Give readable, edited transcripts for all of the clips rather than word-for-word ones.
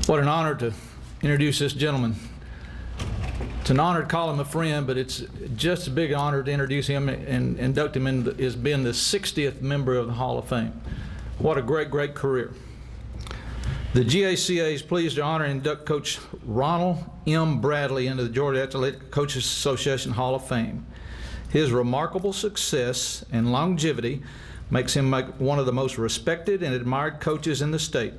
What an honor to introduce this gentleman. It's an honor to call him a friend, but it's just a big honor to introduce him and induct him as being the 60th member of the Hall of Fame. What a great, great career. The GACA is pleased to honor and induct Coach Ronald M. Bradley into the Georgia Athletic Coaches Association Hall of Fame. His remarkable success and longevity makes him one of the most respected and admired coaches in the state.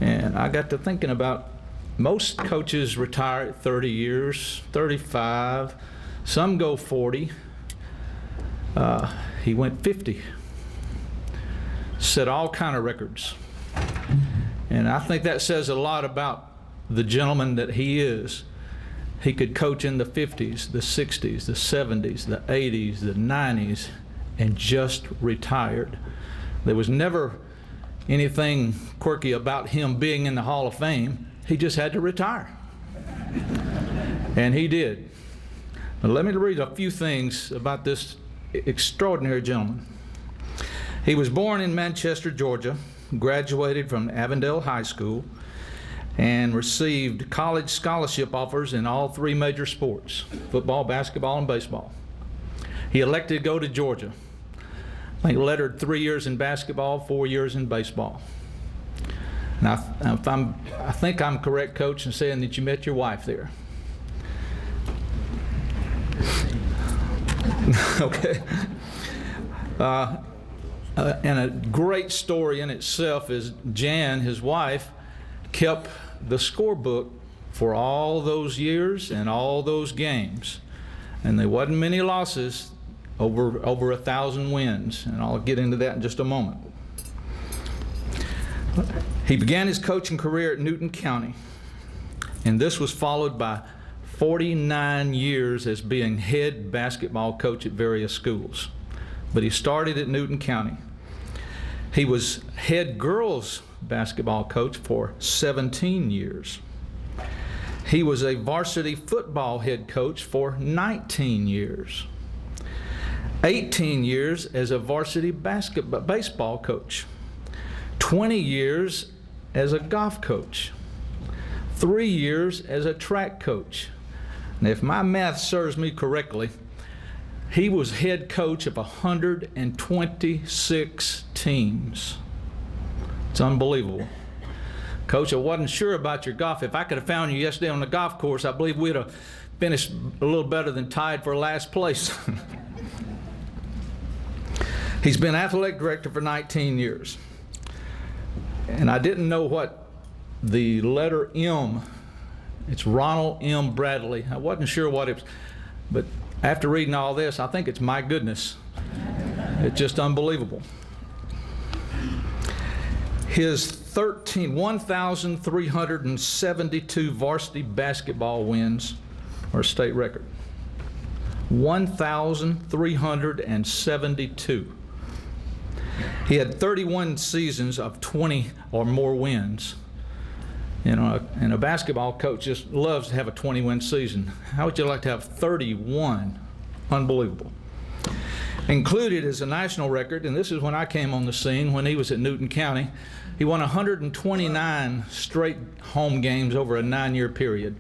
And I got to thinking about most coaches retire at 30 years, 35, some go 40. He went 50, set all kind of records. And I think that says a lot about the gentleman that he is. He could coach in the 50s, the 60s, the 70s, the 80s, the 90s, and just retired. There was never anything quirky about him being in the Hall of Fame. He just had to retire. And he did. But let me read a few things about this extraordinary gentleman. He was born in Manchester, Georgia, graduated from Avondale High School, and received college scholarship offers in all three major sports: football, basketball, and baseball. He elected to go to Georgia. I think lettered 3 years in basketball, 4 years in baseball. Now, I think I'm correct, Coach, in saying that you met your wife there. Okay. And a great story in itself is Jan, his wife, kept the scorebook for all those years and all those games. And there wasn't many losses, over 1,000 wins, and I'll get into that in just a moment. He began his coaching career at Newton County, and this was followed by 49 years as being head basketball coach at various schools. But he started at Newton County. He was head girls basketball coach for 17 years. He was a varsity football head coach for 19 years. 18 years as a varsity baseball coach. 20 years as a golf coach. 3 years as a track coach. And if my math serves me correctly, he was head coach of 126 teams. It's unbelievable. Coach, I wasn't sure about your golf. If I could have found you yesterday on the golf course, I believe we'd have finished a little better than tied for last place. He's been athletic director for 19 years. And I didn't know what the letter M, it's Ronald M. Bradley. I wasn't sure what it was, but after reading all this, I think it's my goodness. It's just unbelievable. His 1,372 varsity basketball wins are a state record. 1,372. He had 31 seasons of 20 or more wins. You know, and a basketball coach just loves to have a 20-win season. How would you like to have 31? Unbelievable. Included is a national record, and this is when I came on the scene, when he was at Newton County. He won 129 straight home games over a 9-year period.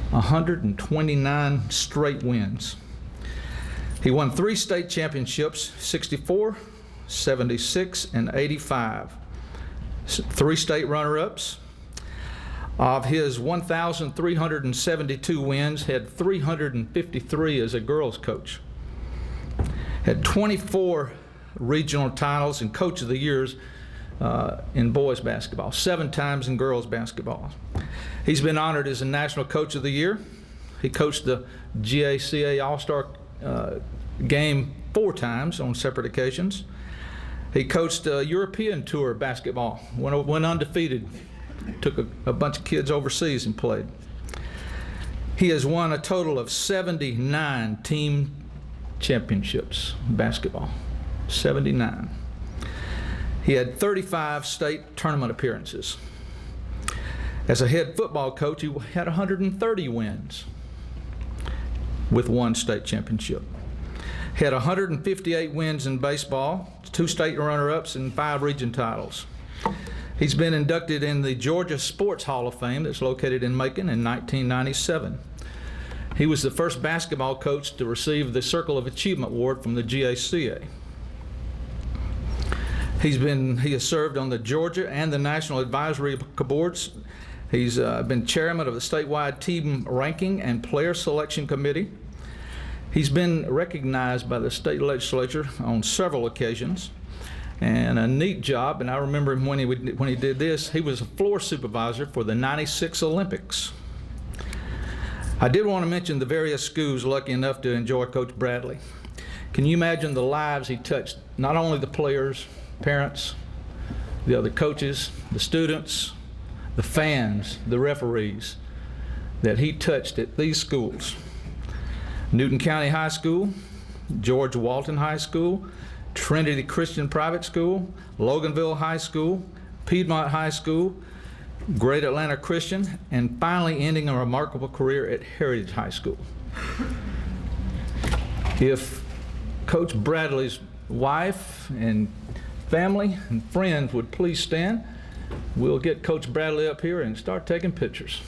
129 straight wins. He won 3 state championships, 64, 76, and 85. 3 state runner-ups. Of his 1,372 wins, had 353 as a girls coach. Had 24 regional titles and coach of the years in boys basketball, 7 times in girls basketball. He's been honored as a national coach of the year. He coached the GACA All-Star game 4 times on separate occasions. He coached a European tour basketball, went undefeated, took a bunch of kids overseas and played. He has won a total of 79 team championships in basketball, 79. He had 35 state tournament appearances. As a head football coach, he had 130 wins with 1 state championship. He had 158 wins in baseball, 2 state runner-ups, and 5 region titles. He's been inducted in the Georgia Sports Hall of Fame that's located in Macon in 1997. He was the first basketball coach to receive the Circle of Achievement Award from the GACA. He has served on the Georgia and the National Advisory Boards. He's been chairman of the statewide team ranking and player selection committee. He's been recognized by the state legislature on several occasions, and a neat job, and I remember him when he did this, he was a floor supervisor for the '96 Olympics. I did want to mention the various schools lucky enough to enjoy Coach Bradley. Can you imagine the lives he touched, not only the players, parents, the other coaches, the students, the fans, the referees, that he touched at these schools? Newton County High School, George Walton High School, Trinity Christian Private School, Loganville High School, Piedmont High School, Great Atlanta Christian, and finally ending a remarkable career at Heritage High School. If Coach Bradley's wife and family and friends would please stand, we'll get Coach Bradley up here and start taking pictures.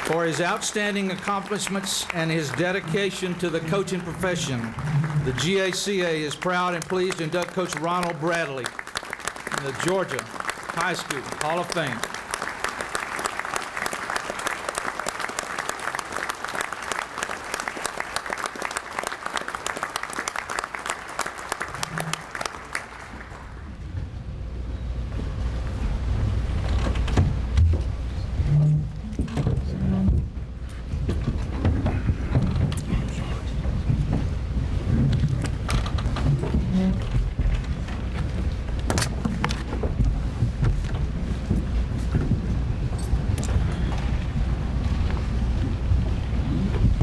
For his outstanding accomplishments and his dedication to the coaching profession, the GACA is proud and pleased to induct Coach Ronald Bradley in the Georgia High School Hall of Fame.